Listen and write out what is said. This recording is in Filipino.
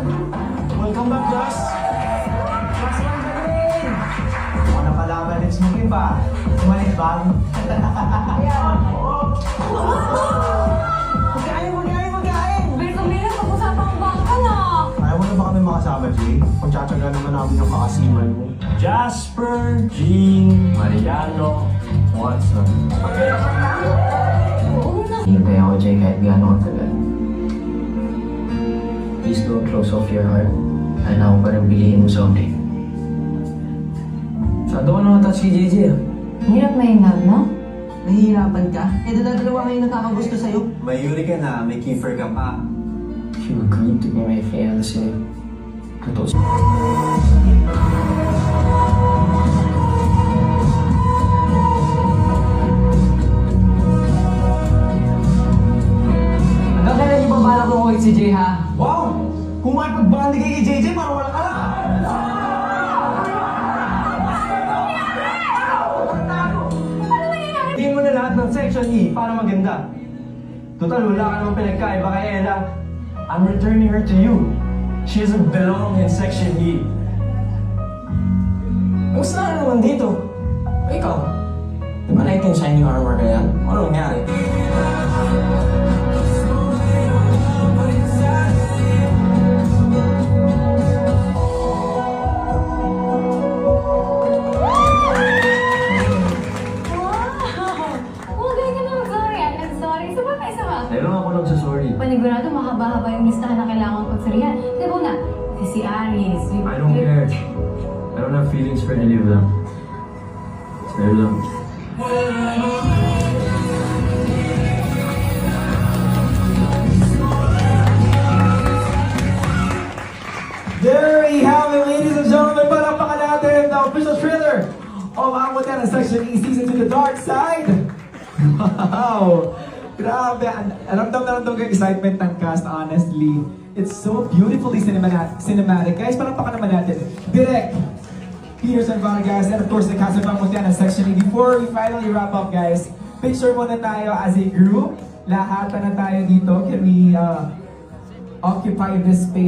Welcome back, Josh. Josh, magaling! O, napalaban din smoking pa. Sumalit bang? Magkain! Berto Mila, pag-usapang bangka na. Ayaw mo na ba kami makasama, Jay? Pagtsatsaga naman namin yung kakasiman mo. Jasper, Jean, Mariano, Watson. Oo na. Hintay ako, Jay, kahit gano'n katagal. Please don't close off your heart. Kaya ako pa rin piliin mo someday. Masyado ko nakatouch kay JJ ah. Hirap na yung love, no? Nahihirapan ka? Eh, dala-dalawa ngayon nakakagusto sa'yo. May Yuri ka na, may Kiefer ka pa. If you agreed to be my fiancé, totoo. Hanggang kailan yung babalak mo ulit si Jay, ha? Wow! Kung makipag-bandi kay JJ, parang wala ka lang. Tingin mo na lahat ng Section E para maganda. Total, wala ka namang pinagkaiba kay Ella. I'm returning her to you. She doesn't belong in Section E. Gusto na naman dito. Ikaw, di ba knight in shining armor ka yan? Ano nangyari? Wow! Huwag ka na mag-sorry. I'm sorry. Sabagay, sama. Dahil ako lang sa sorry. Panigurado, mahaba-haba yung listahan na kailangan pagsarihan. Diba na? Si Aris. I don't care. I don't have feelings for any of them. Sa'yo lang. There we have it, ladies and gentlemen. Palakpakan natin the official trailer of Ang Motel and Section E Season to the Dark Side. Wow! Grabe. Ramdam na ramdam ko yung excitement ng cast, honestly. It's so beautifully cinematic. Guys, palakpakan naman natin. Direk, Peterson Vargas, and of course the cast of Ang Motel and Section E. Before we finally wrap up, guys, picture muna tayo as a group. Lahat na tayo dito. Can we occupy this space?